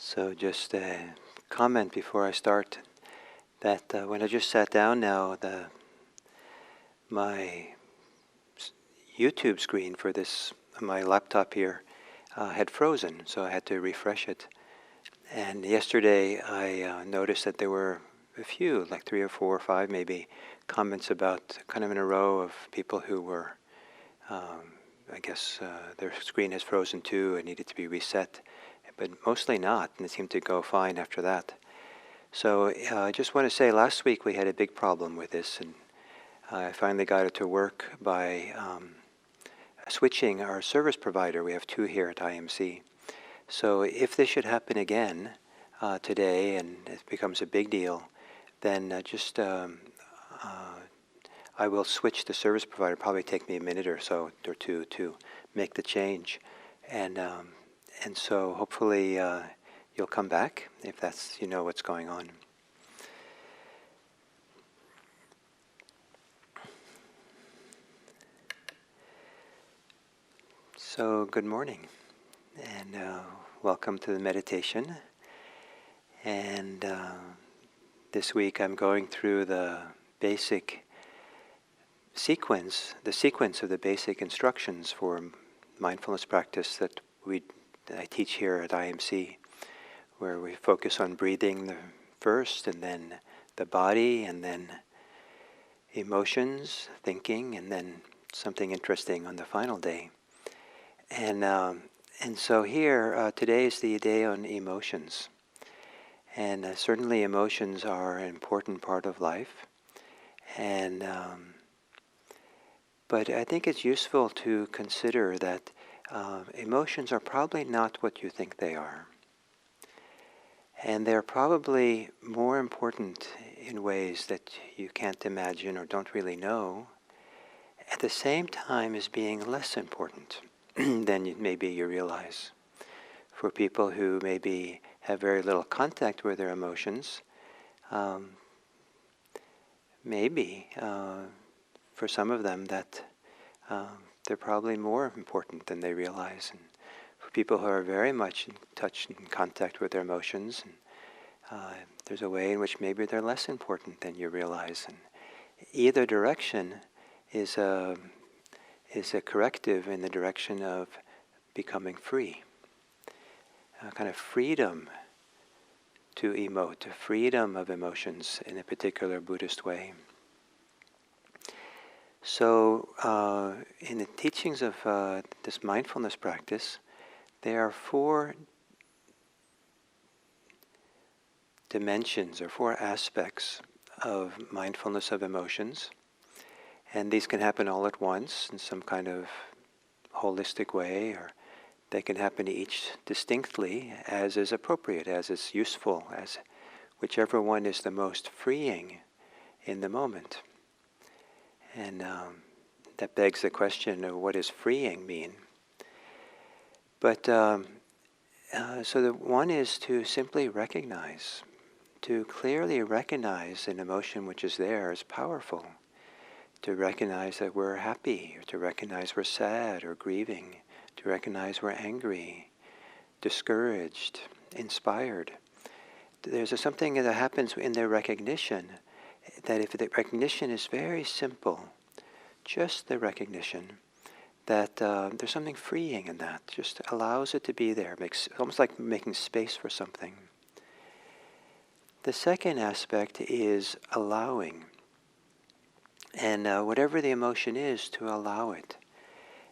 So just a comment before I start that when I just sat down now, my YouTube screen for my laptop here had frozen, so I had to refresh it. And yesterday I noticed that there were a few, like 3 or 4 or 5 maybe, comments about kind of in a row of people who were, I guess their screen has frozen too and needed to be reset, but mostly not, and it seemed to go fine after that. So I just want to say last week we had a big problem with this, and I finally got it to work by switching our service provider. We have 2 here at IMC. So if this should happen again today and it becomes a big deal, then I will switch the service provider. It'll probably take me a minute or so or two to make the change. And so hopefully you'll come back if that's, what's going on. So good morning, and welcome to the meditation. And this week I'm going through the sequence of the basic instructions for mindfulness practice that I teach here at IMC, where we focus on breathing first, and then the body, and then emotions, thinking, and then something interesting on the final day. And so here, today is the day on emotions. And certainly emotions are an important part of life. And but I think it's useful to consider that emotions are probably not what you think they are. And they're probably more important in ways that you can't imagine or don't really know, at the same time as being less important than maybe you realize. For people who maybe have very little contact with their emotions, maybe for some of them that they're probably more important than they realize. And for people who are very much in touch and in contact with their emotions, and there's a way in which maybe they're less important than you realize. And either direction is a corrective in the direction of becoming free. Kind of freedom to emote, a freedom of emotions in a particular Buddhist way. So in the teachings of this mindfulness practice, there are 4 dimensions or 4 aspects of mindfulness of emotions. And these can happen all at once in some kind of holistic way, or they can happen each distinctly as is appropriate, as is useful, as whichever one is the most freeing in the moment. And that begs the question of what does freeing mean? But so the one is to simply recognize, to clearly recognize an emotion which is there as powerful. To recognize that we're happy, or to recognize we're sad or grieving, to recognize we're angry, discouraged, inspired. There's something that happens in their recognition, that if the recognition is very simple, just the recognition, that there's something freeing in that, just allows it to be there, makes almost like making space for something. The second aspect is allowing. And whatever the emotion is, to allow it.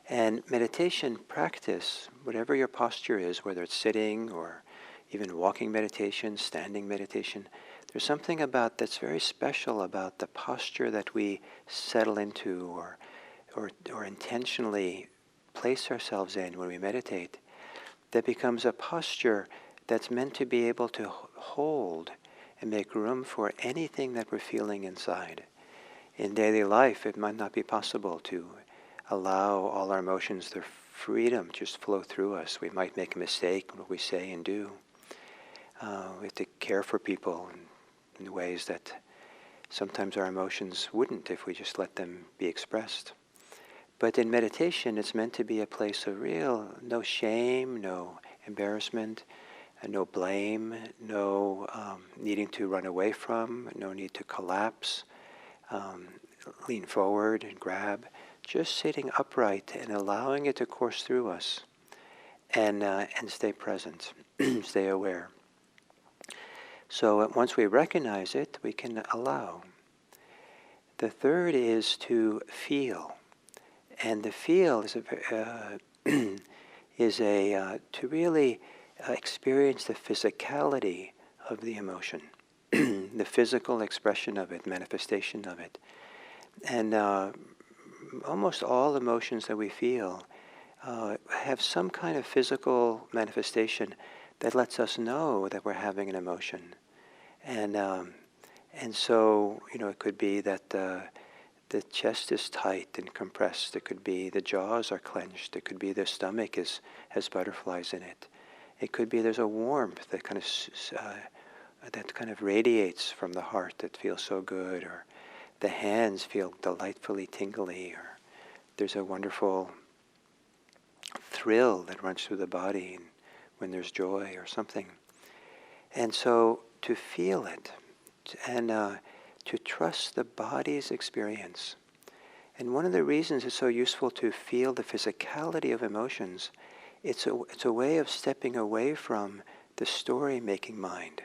And meditation practice, whatever your posture is, whether it's sitting or even walking meditation, standing meditation, there's something about that's very special about the posture that we settle into or intentionally place ourselves in when we meditate, that becomes a posture that's meant to be able to hold and make room for anything that we're feeling inside. In daily life, it might not be possible to allow all our emotions, their freedom, just flow through us. We might make a mistake in what we say and do. We have to care for people in ways that sometimes our emotions wouldn't if we just let them be expressed. But in meditation, it's meant to be a place of no shame, no embarrassment, no blame, no needing to run away from, no need to collapse, um, lean forward and grab, just sitting upright and allowing it to course through us, and stay present, stay aware. So once we recognize it, we can allow. The third is to feel, and the feel is to really experience the physicality of the emotion, the physical expression of it, manifestation of it. And almost all emotions that we feel have some kind of physical manifestation that lets us know that we're having an emotion. And so, it could be that the chest is tight and compressed. It could be the jaws are clenched. It could be the stomach has butterflies in it. It could be there's a warmth that kind of radiates from the heart that feels so good, or the hands feel delightfully tingly, or there's a wonderful thrill that runs through the body when there's joy or something. And so to feel it and to trust the body's experience. And one of the reasons it's so useful to feel the physicality of emotions, it's a way of stepping away from the story-making mind.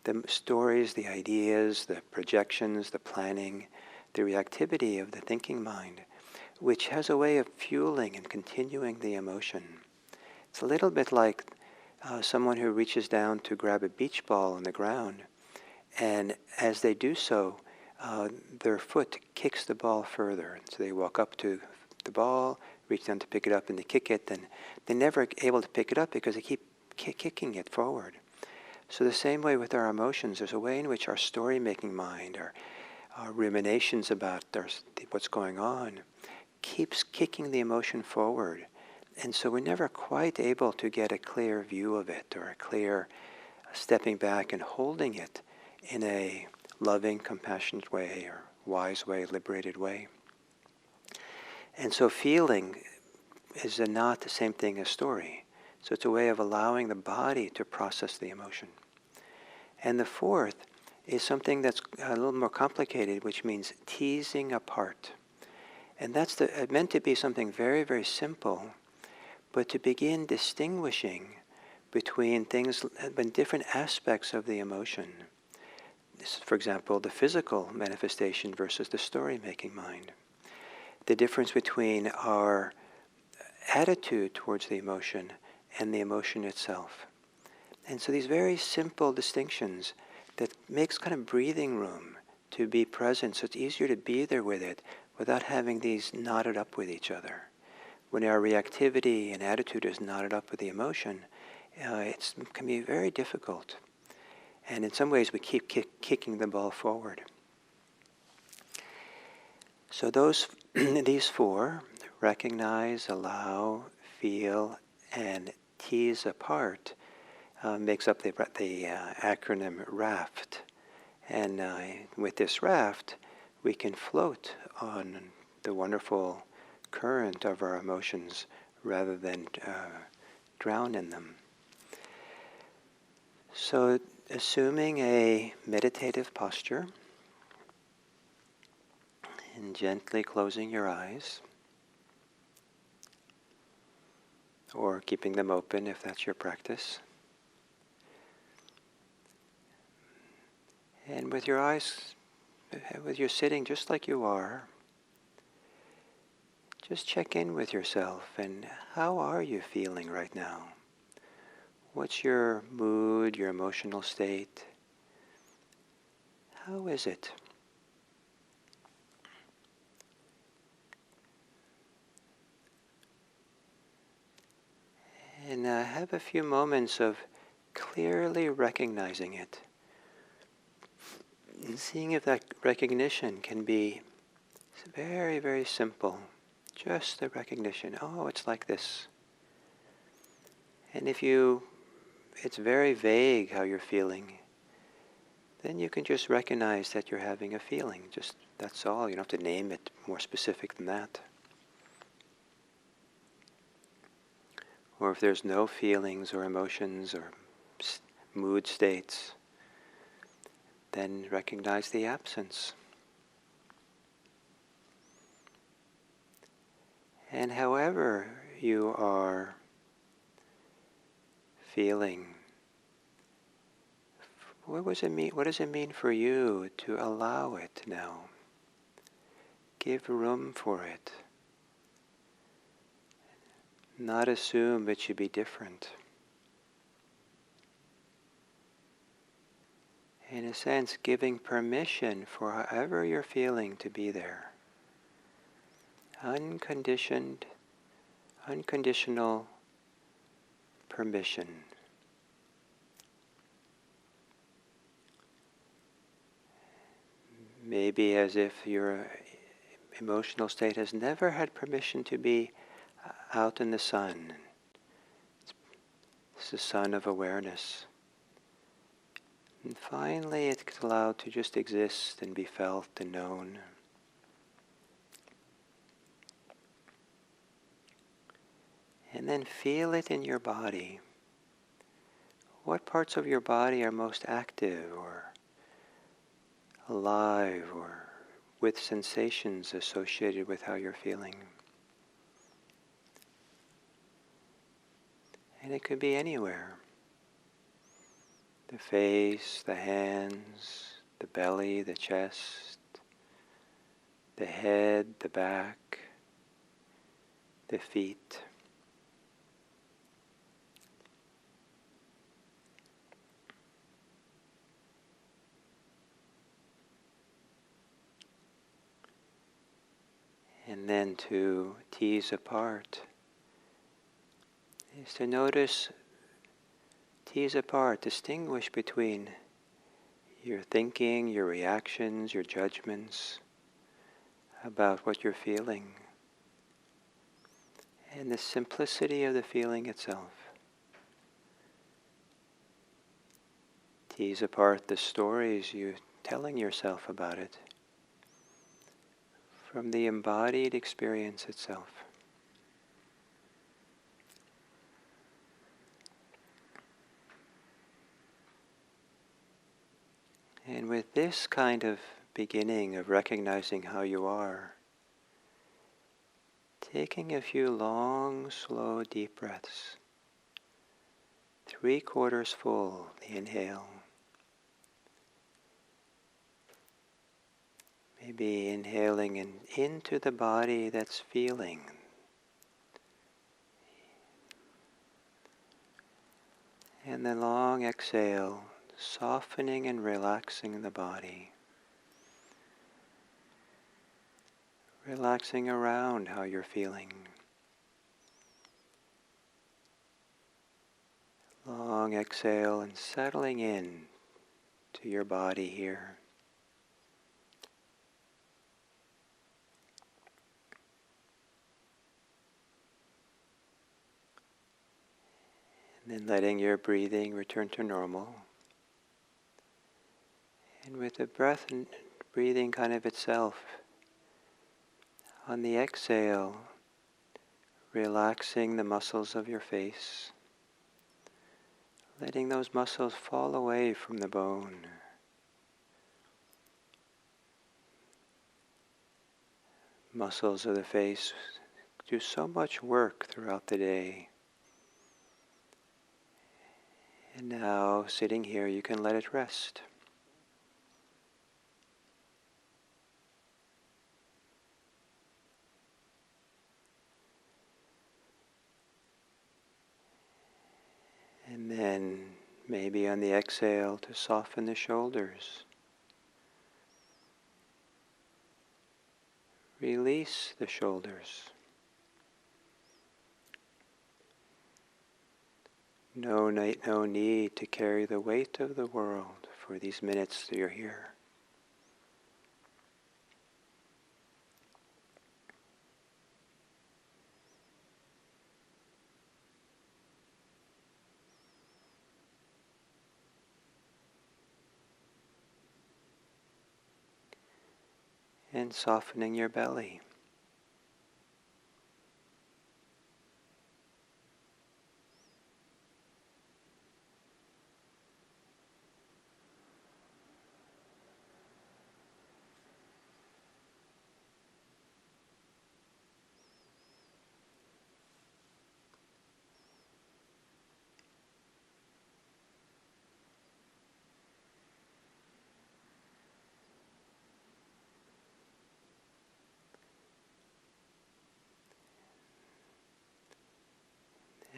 The stories, the ideas, the projections, the planning, the reactivity of the thinking mind, which has a way of fueling and continuing the emotion. It's a little bit like someone who reaches down to grab a beach ball on the ground, and as they do so, their foot kicks the ball further. So they walk up to the ball, reach down to pick it up, and they kick it, and they're never able to pick it up because they keep kicking it forward. So the same way with our emotions, there's a way in which our story-making mind, our ruminations about what's going on, keeps kicking the emotion forward. And so we're never quite able to get a clear view of it, or a clear stepping back and holding it in a loving, compassionate way, or wise way, liberated way. And so feeling is not the same thing as story. So it's a way of allowing the body to process the emotion. And the fourth is something that's a little more complicated, which means teasing apart. And that's meant to be something very, very simple, but to begin distinguishing between things, different aspects of the emotion. This, for example, the physical manifestation versus the story-making mind. The difference between our attitude towards the emotion and the emotion itself. And so these very simple distinctions that makes kind of breathing room to be present, so it's easier to be there with it without having these knotted up with each other. When our reactivity and attitude is knotted up with the emotion, it can be very difficult. And in some ways we keep kicking the ball forward. So these four, recognize, allow, feel, and tease apart, makes up the acronym RAFT. And with this raft, we can float on the wonderful current of our emotions rather than drown in them. So assuming a meditative posture and gently closing your eyes, or keeping them open if that's your practice. And with your eyes, with your sitting just like you are, just check in with yourself and how are you feeling right now? What's your mood, your emotional state? How is it? And have a few moments of clearly recognizing it. And seeing if that recognition can be very, very simple. Just the recognition, oh, it's like this. And if it's very vague how you're feeling, then you can just recognize that you're having a feeling. Just that's all. You don't have to name it more specific than that. Or if there's no feelings or emotions or mood states, then recognize the absence. And however you are feeling, what does it mean for you to allow it now? Give room for it. Not assume it should be different. In a sense, giving permission for however you're feeling to be there. Unconditional permission. Maybe as if your emotional state has never had permission to be out in the sun. It's the sun of awareness. And finally it's allowed to just exist and be felt and known. And then feel it in your body. What parts of your body are most active or alive or with sensations associated with how you're feeling? And it could be anywhere. The face, the hands, the belly, the chest, the head, the back, the feet. And then to tease apart is to notice, distinguish between your thinking, your reactions, your judgments about what you're feeling, and the simplicity of the feeling itself. Tease apart the stories you're telling yourself about it from the embodied experience itself. And with this kind of beginning of recognizing how you are, taking a few long, slow, deep breaths, 3/4 full, the inhale. Maybe inhaling into the body that's feeling. And the long exhale, softening and relaxing the body. Relaxing around how you're feeling. Long exhale and settling in to your body here. And then letting your breathing return to normal. And with the breath and breathing kind of itself, on the exhale, relaxing the muscles of your face, letting those muscles fall away from the bone. Muscles of the face do so much work throughout the day. And now, sitting here, you can let it rest. And then, maybe on the exhale, to soften the shoulders. Release the shoulders. No need to carry the weight of the world for these minutes that you're here. And softening your belly.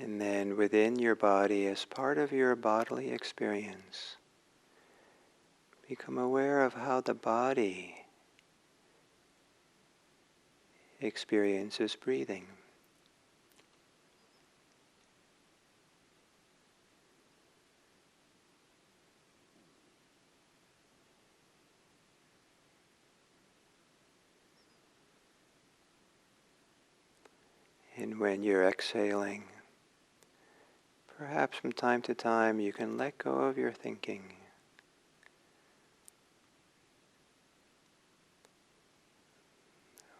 And then within your body, as part of your bodily experience, become aware of how the body experiences breathing. And when you're exhaling, perhaps from time to time you can let go of your thinking.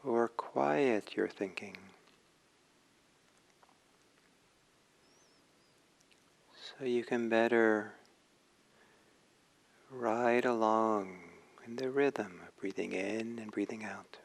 Or quiet your thinking. So you can better ride along in the rhythm of breathing in and breathing out.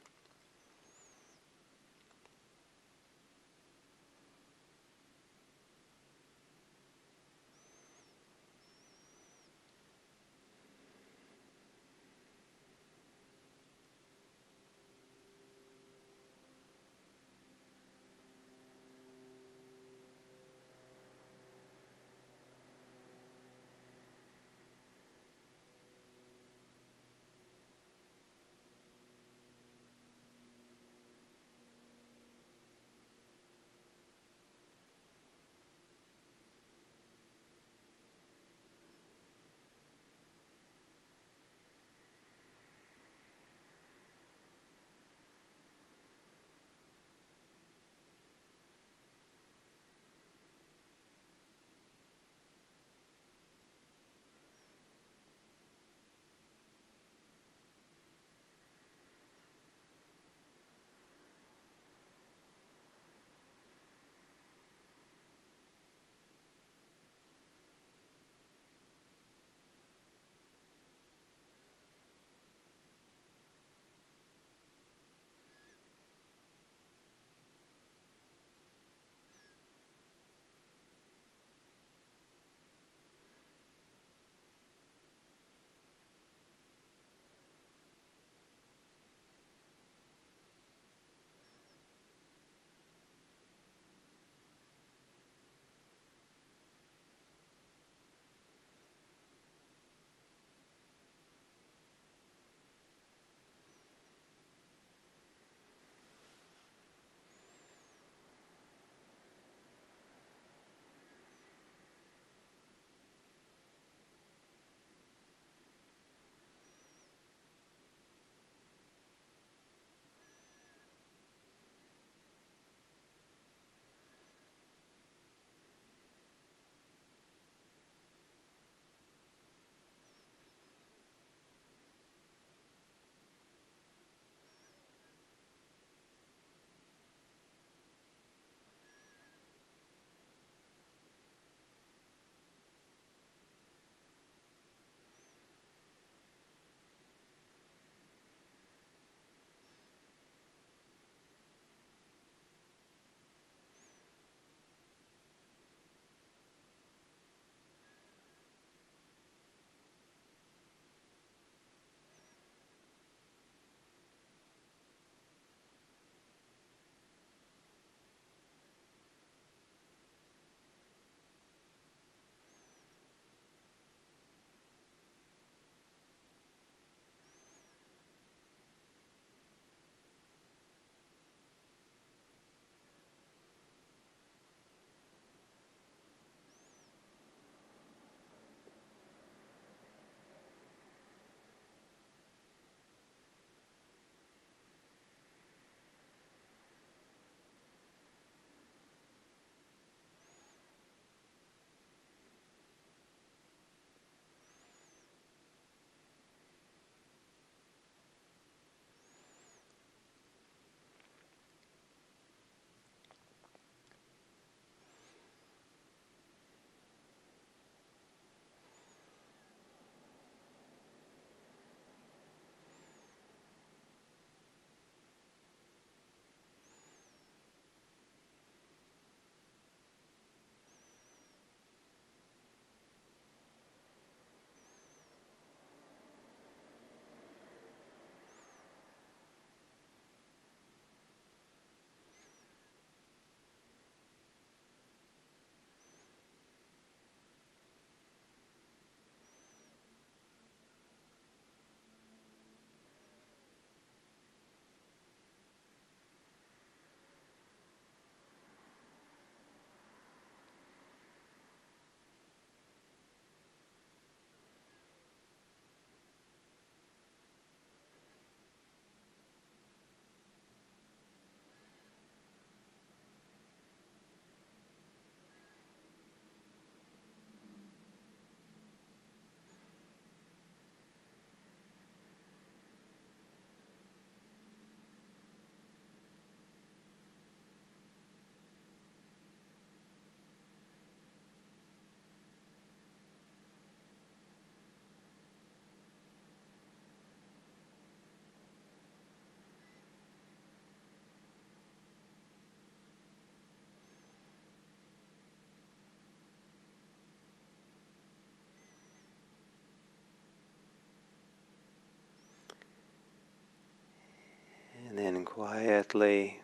quietly,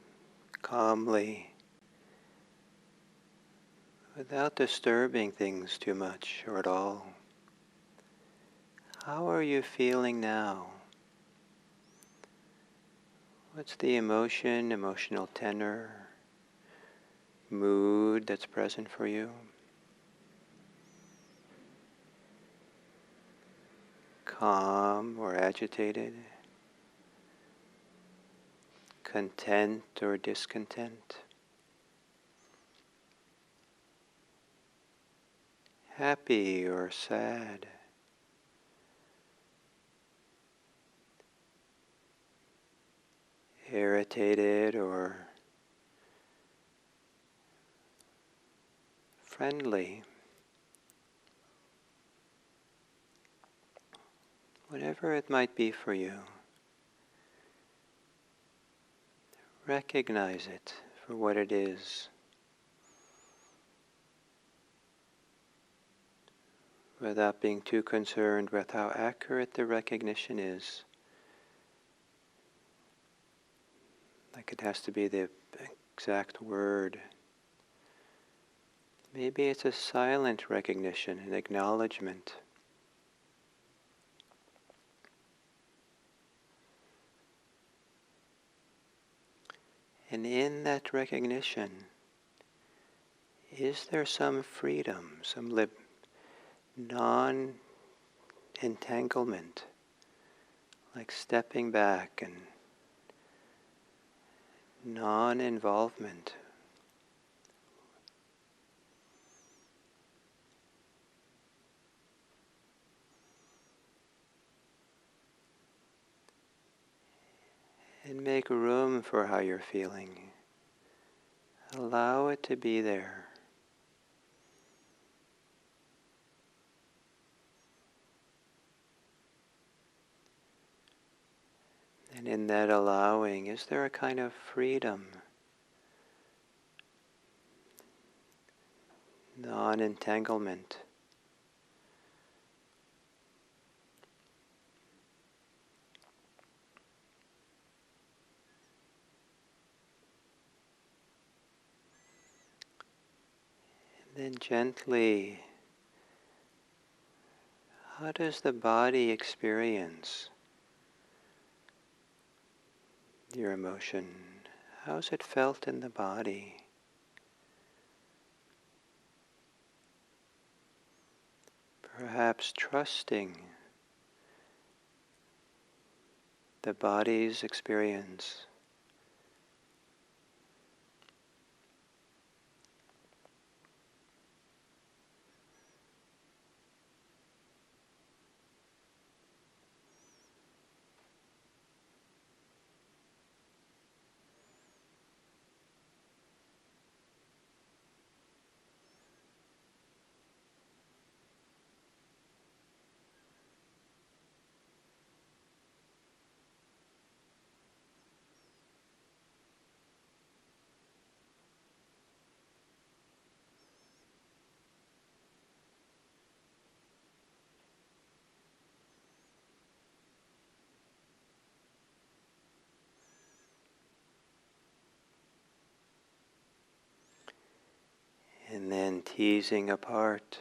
calmly, without disturbing things too much or at all. How are you feeling now? What's the emotion, emotional tenor, mood that's present for you? Calm or agitated? Content or discontent? Happy or sad? Irritated or friendly? Whatever it might be for you, recognize it for what it is, without being too concerned with how accurate the recognition is. Like it has to be the exact word. Maybe it's a silent recognition, an acknowledgement. And in that recognition, is there some freedom, some non-entanglement, like stepping back and non-involvement? And make room for how you're feeling. Allow it to be there. And in that allowing, is there a kind of freedom, non-entanglement? And then gently, how does the body experience your emotion? How's it felt in the body? Perhaps trusting the body's experience. And then teasing apart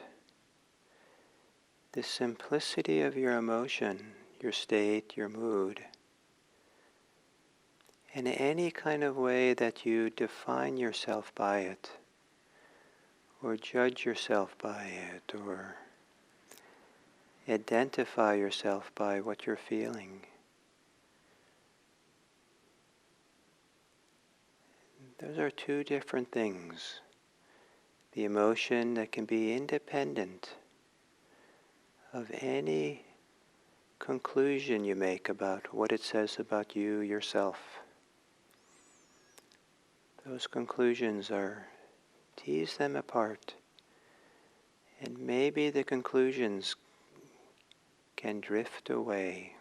the simplicity of your emotion, your state, your mood, in any kind of way that you define yourself by it, or judge yourself by it, or identify yourself by what you're feeling. Those are two different things. The emotion that can be independent of any conclusion you make about what it says about you yourself. Those conclusions are, tease them apart. And maybe the conclusions can drift away.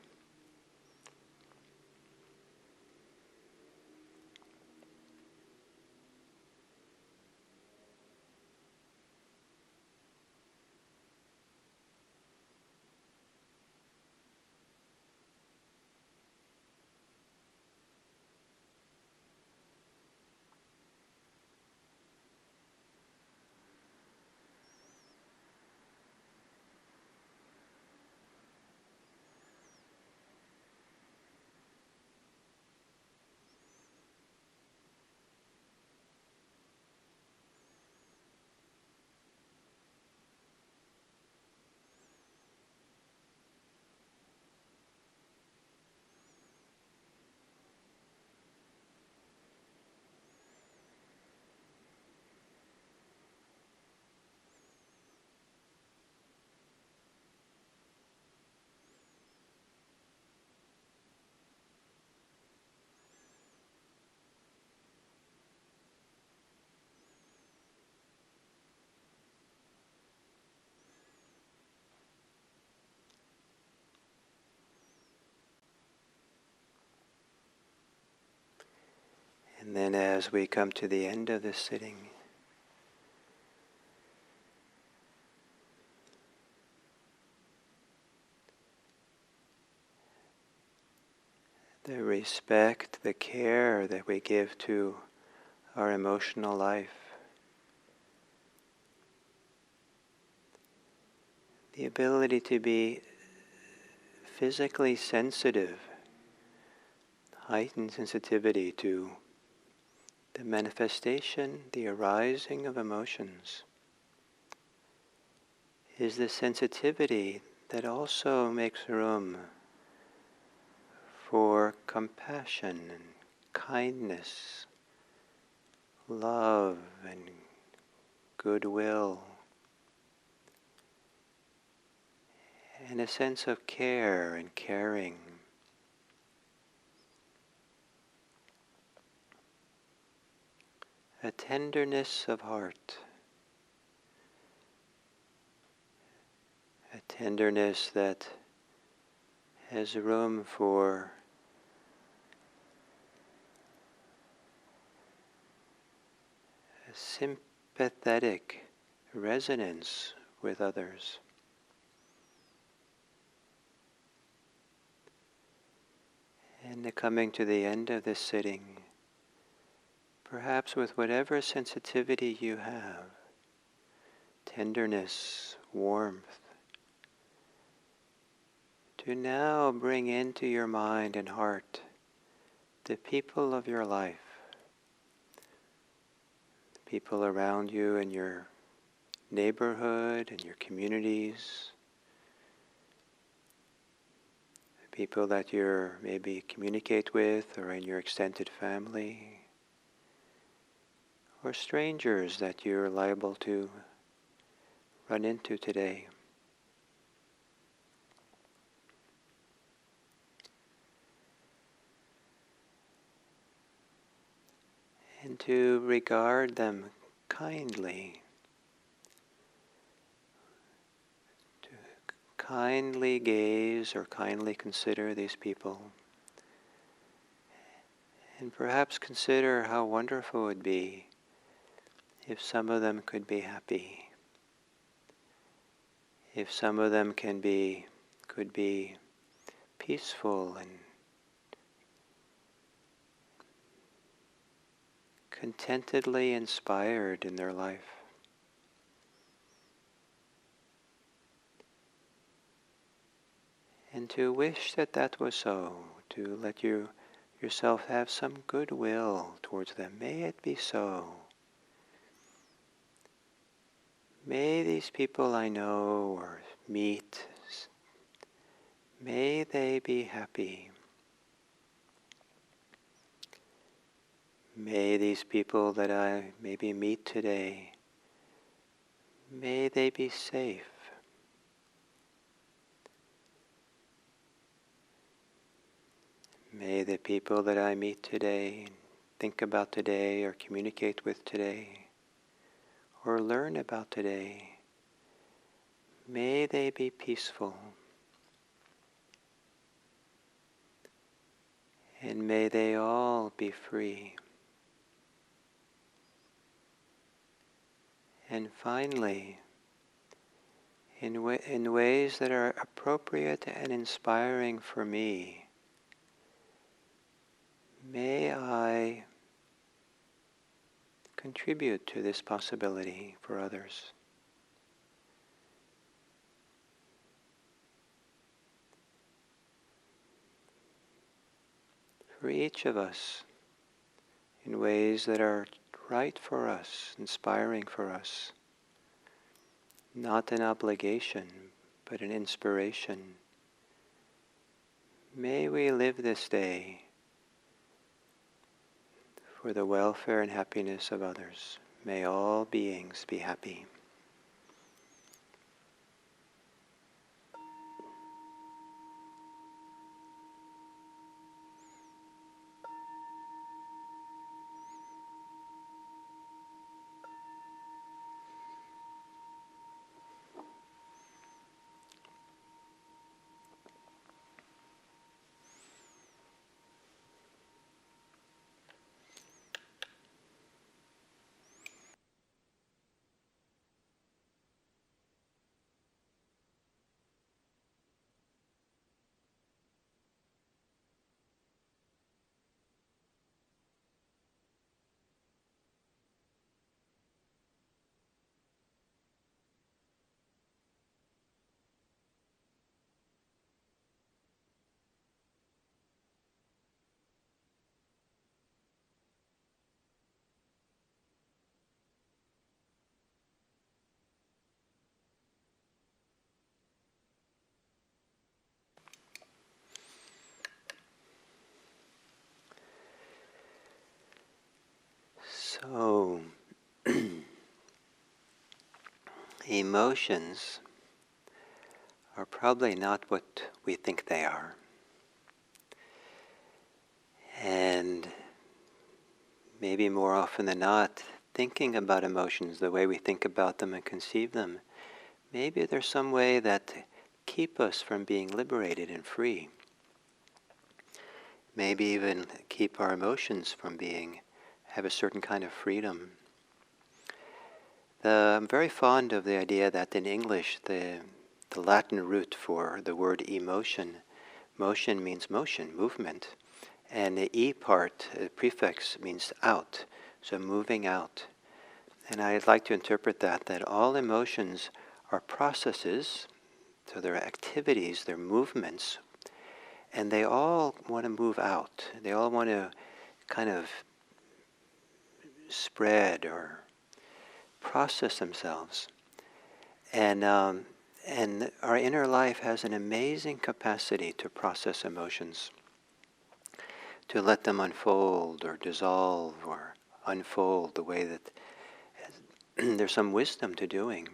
And then as we come to the end of this sitting, the respect, the care that we give to our emotional life, the ability to be physically sensitive, heightened sensitivity to the manifestation, the arising of emotions, is the sensitivity that also makes room for compassion and kindness, love and goodwill, and a sense of care and caring. A tenderness of heart, a tenderness that has room for a sympathetic resonance with others. And coming to the end of this sitting, perhaps with whatever sensitivity you have, tenderness, warmth, to now bring into your mind and heart the people of your life, the people around you in your neighborhood and your communities, the people that you maybe communicate with or in your extended family, or strangers that you're liable to run into today. And to regard them kindly, to kindly gaze or kindly consider these people, and perhaps consider how wonderful it would be if some of them could be happy, if some of them could be peaceful and contentedly inspired in their life. And to wish that that was so, to let yourself have some goodwill towards them. May it be so. May these people I know or meet, may they be happy. May these people that I maybe meet today, may they be safe. May the people that I meet today, think about today, or communicate with today, or learn about today, may they be peaceful. And may they all be free. And finally, in ways that are appropriate and inspiring for me, may I contribute to this possibility for others. For each of us, in ways that are right for us, inspiring for us, not an obligation, but an inspiration. May we live this day for the welfare and happiness of others. May all beings be happy. So, emotions are probably not what we think they are. And maybe more often than not, thinking about emotions the way we think about them and conceive them, maybe there's some way that keep us from being liberated and free. Maybe even keep our emotions from have a certain kind of freedom. I'm very fond of the idea that in English, the Latin root for the word emotion, motion means motion, movement, and the E part, the prefix, means out, so moving out. And I'd like to interpret that all emotions are processes, so they're activities, they're movements, and they all want to move out. They all want to kind of spread or process themselves. And our inner life has an amazing capacity to process emotions, to let them unfold or dissolve or unfold the way that there's some wisdom to doing.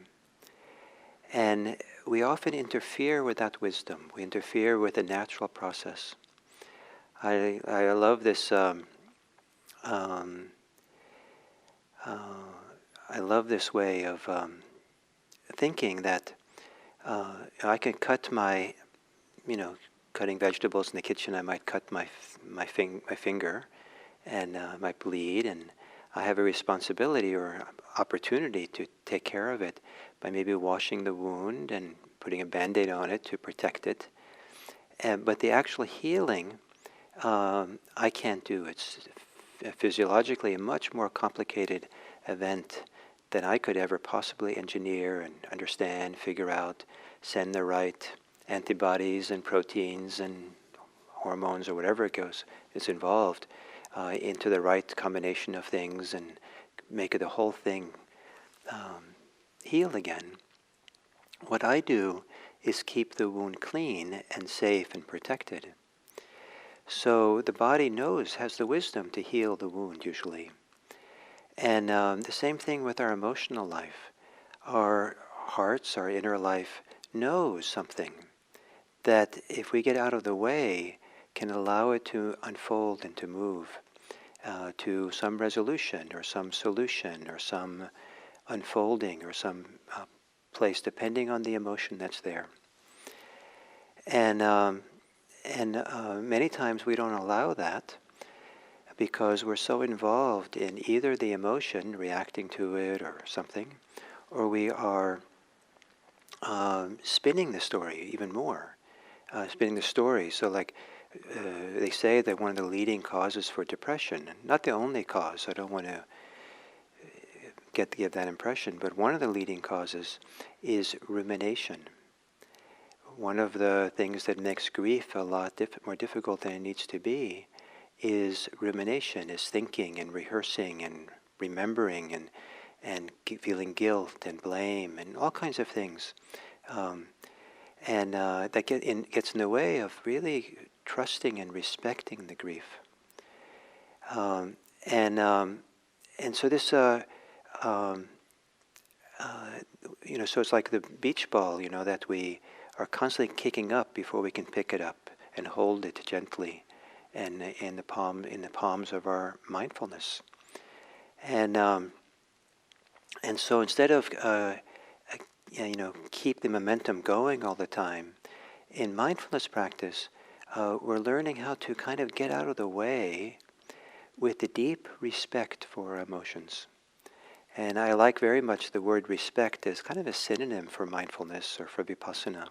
And we often interfere with that wisdom. We interfere with the natural process. I love this. I love this way of thinking that I can cut cutting vegetables in the kitchen. I might cut my finger, and might bleed, and I have a responsibility or opportunity to take care of it by maybe washing the wound and putting a Band-Aid on it to protect it. But the actual healing, I can't do. It's physiologically a much more complicated event than I could ever possibly engineer and understand, figure out, send the right antibodies and proteins and hormones or whatever is involved into the right combination of things and make the whole thing heal again. What I do is keep the wound clean and safe and protected. So the body has the wisdom to heal the wound usually. And the same thing with our emotional life. Our hearts, our inner life knows something that if we get out of the way can allow it to unfold and to move to some resolution or some solution or some unfolding or some place depending on the emotion that's there. And many times we don't allow that because we're so involved in either the emotion, reacting to it or something, or we are spinning the story even more. Spinning the story. So like they say that one of the leading causes for depression, not the only cause, I don't want to give that impression, but one of the leading causes is rumination. One of the things that makes grief a lot more difficult than it needs to be is rumination, is thinking and rehearsing and remembering and feeling guilt and blame and all kinds of things. And that gets in the way of really trusting and respecting the grief. And so this, so it's like the beach ball, that we are constantly kicking up before we can pick it up and hold it gently, and in the palms of our mindfulness. And so instead of keep the momentum going all the time, in mindfulness practice, we're learning how to kind of get out of the way with the deep respect for our emotions. And I like very much the word respect as kind of a synonym for mindfulness or for Vipassana,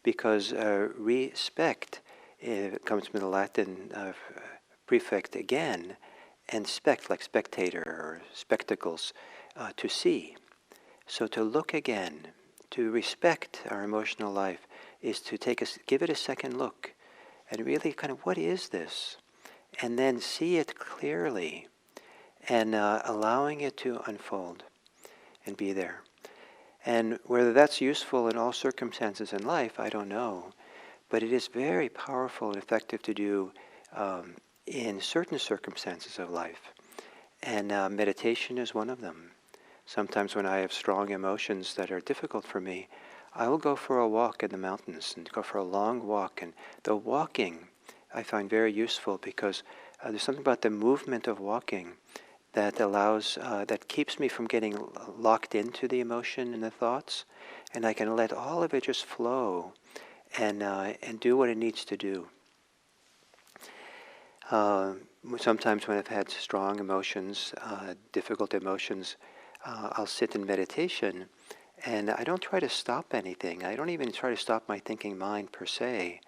because respect comes from the Latin prefix again, and spect, like spectator or spectacles, to see. So to look again, to respect our emotional life, is to give it a second look, and really kind of, what is this? And then see it clearly, and allowing it to unfold and be there. And whether that's useful in all circumstances in life, I don't know. But it is very powerful and effective to do in certain circumstances of life. And meditation is one of them. Sometimes when I have strong emotions that are difficult for me, I will go for a walk in the mountains and go for a long walk. And the walking I find very useful because there's something about the movement of walking that allows, that keeps me from getting locked into the emotion and the thoughts. And I can let all of it just flow and do what it needs to do. Sometimes when I've had strong emotions, difficult emotions, I'll sit in meditation and I don't try to stop anything. I don't even try to stop my thinking mind per se,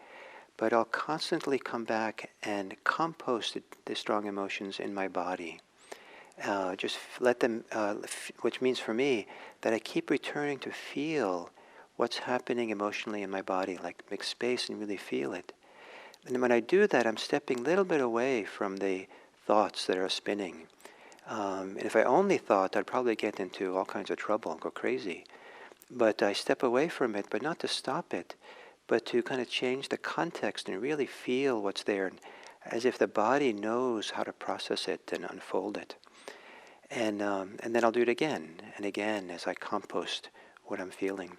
but I'll constantly come back and compost the strong emotions in my body. Let them, which means for me that I keep returning to feel what's happening emotionally in my body, like make space and really feel it. And when I do that, I'm stepping a little bit away from the thoughts that are spinning. And if I only thought, I'd probably get into all kinds of trouble and go crazy. But I step away from it, but not to stop it, but to kind of change the context and really feel what's there, as if the body knows how to process it and unfold it. And then I'll do it again and again as I compost what I'm feeling.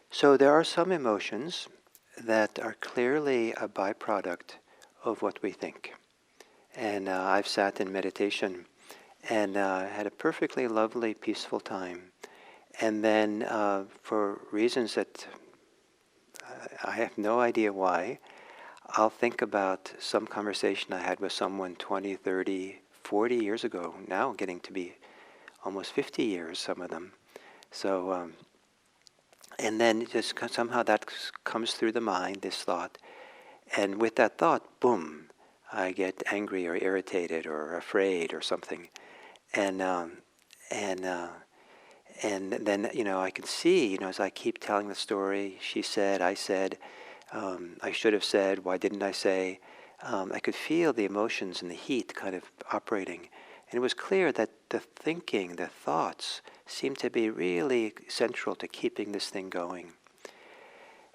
So there are some emotions that are clearly a byproduct of what we think. And I've sat in meditation and had a perfectly lovely, peaceful time. And then for reasons that I have no idea why, I'll think about some conversation I had with someone 20, 30, 40 years ago, now getting to be almost 50 years, some of them. So, and then just somehow that comes through the mind, this thought. And with that thought, boom, I get angry or irritated or afraid or something. And and then, I can see, as I keep telling the story, she said, I said, I should have said, why didn't I say? I could feel the emotions and the heat kind of operating. And it was clear that the thinking, the thoughts, seemed to be really central to keeping this thing going.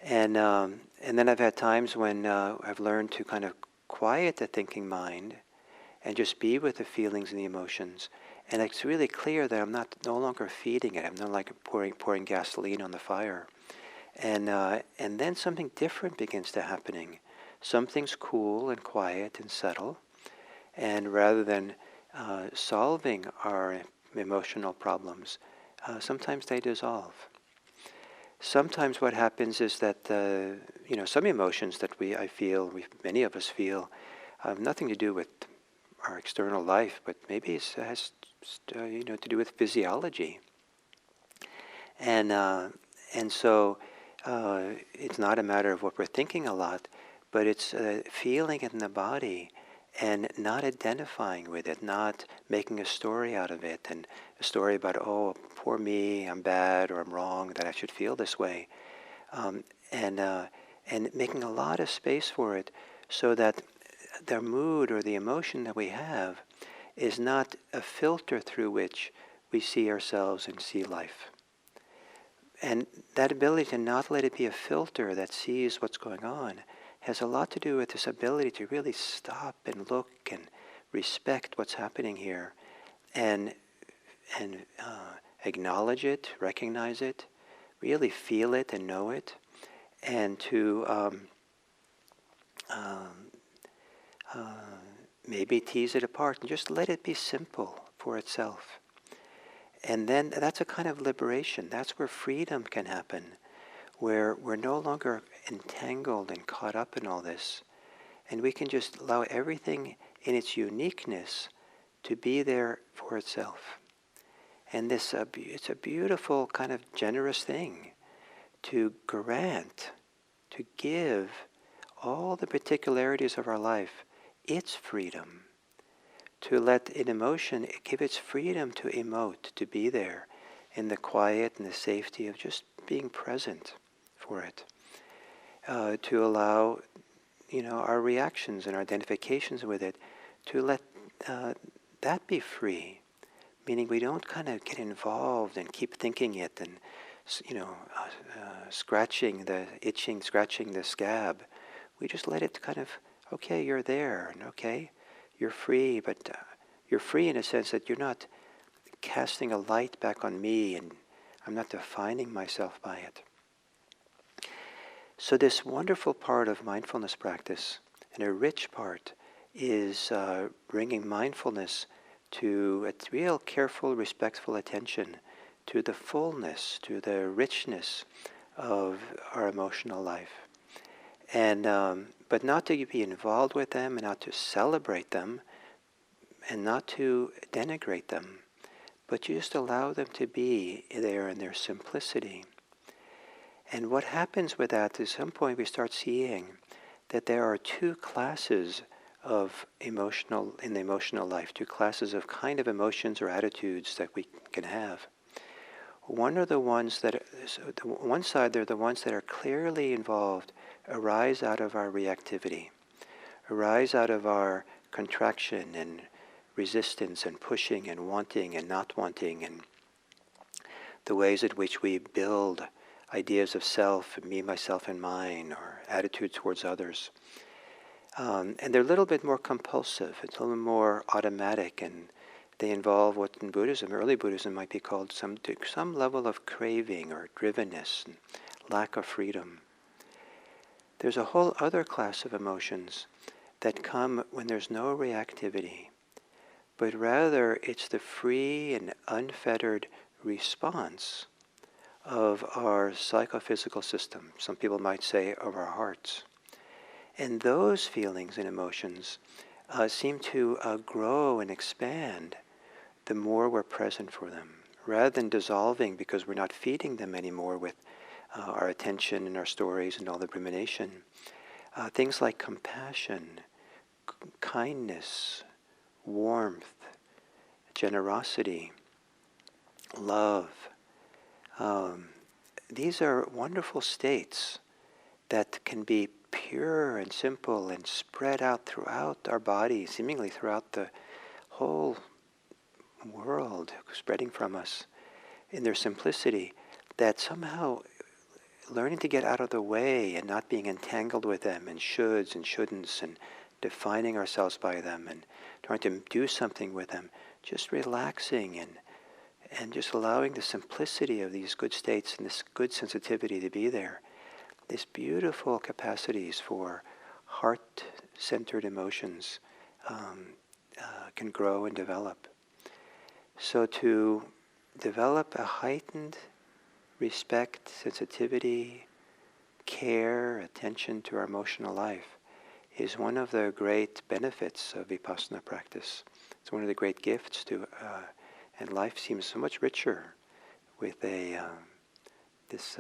And then I've had times when I've learned to kind of quiet the thinking mind and just be with the feelings and the emotions. And it's really clear that I'm no longer feeding it. I'm not like pouring gasoline on the fire. And then something different begins to happening. Something's cool and quiet and subtle. And rather than solving our emotional problems, sometimes they dissolve. Sometimes what happens is that some emotions that many of us feel, have nothing to do with our external life, but maybe it has to do with physiology. And so it's not a matter of what we're thinking a lot, but it's feeling it in the body and not identifying with it, not making a story out of it, and a story about, oh, poor me, I'm bad or I'm wrong, that I should feel this way. And making a lot of space for it so that the mood or the emotion that we have is not a filter through which we see ourselves and see life. And that ability to not let it be a filter that sees what's going on has a lot to do with this ability to really stop and look and respect what's happening here and acknowledge it, recognize it, really feel it and know it, and to maybe tease it apart and just let it be simple for itself. And then that's a kind of liberation. That's where freedom can happen, where we're no longer entangled and caught up in all this. And we can just allow everything in its uniqueness to be there for itself. And it's a beautiful kind of generous thing to grant, to give all the particularities of our life its freedom, to let an emotion give its freedom to emote, to be there in the quiet and the safety of just being present for it, to allow our reactions and our identifications with it, to let that be free, meaning we don't kind of get involved and keep thinking it and scratching the scab. We just let it kind of, okay, you're there, and okay, you're free, but you're free in a sense that you're not casting a light back on me and I'm not defining myself by it. So this wonderful part of mindfulness practice, and a rich part, is bringing mindfulness to a real careful, respectful attention to the fullness, to the richness of our emotional life. And but not to be involved with them, and not to celebrate them, and not to denigrate them, but you just allow them to be there in their simplicity. And what happens with that, at some point we start seeing that there are two classes of in the emotional life, two classes of kind of emotions or attitudes that we can have. One are the ones that, one side, they're the ones that are clearly involved, arise out of our reactivity, arise out of our contraction and resistance and pushing and wanting and not wanting, and the ways in which we build ideas of self, me, myself, and mine, or attitude towards others. And they're a little bit more compulsive, it's a little more automatic, and they involve what in Buddhism, early Buddhism, might be called some level of craving or drivenness and lack of freedom. There's a whole other class of emotions that come when there's no reactivity, but rather it's the free and unfettered response of our psychophysical system. Some people might say of our hearts. And those feelings and emotions seem to grow and expand the more we're present for them, rather than dissolving because we're not feeding them anymore with our attention and our stories and all the rumination. Things like compassion, kindness, warmth, generosity, love. These are wonderful states that can be pure and simple and spread out throughout our body, seemingly throughout the whole world, spreading from us in their simplicity, that somehow learning to get out of the way and not being entangled with them and shoulds and shouldn'ts and defining ourselves by them and trying to do something with them, just relaxing and just allowing the simplicity of these good states and this good sensitivity to be there. These beautiful capacities for heart-centered emotions can grow and develop. So to develop a heightened respect, sensitivity, care, attention to our emotional life is one of the great benefits of Vipassana practice. It's one of the great gifts to, and life seems so much richer with this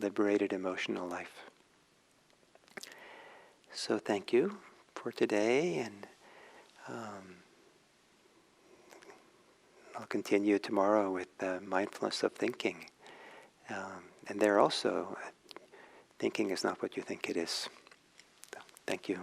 liberated emotional life. So thank you for today, and I'll continue tomorrow with mindfulness of thinking. And there also, thinking is not what you think it is. So, thank you.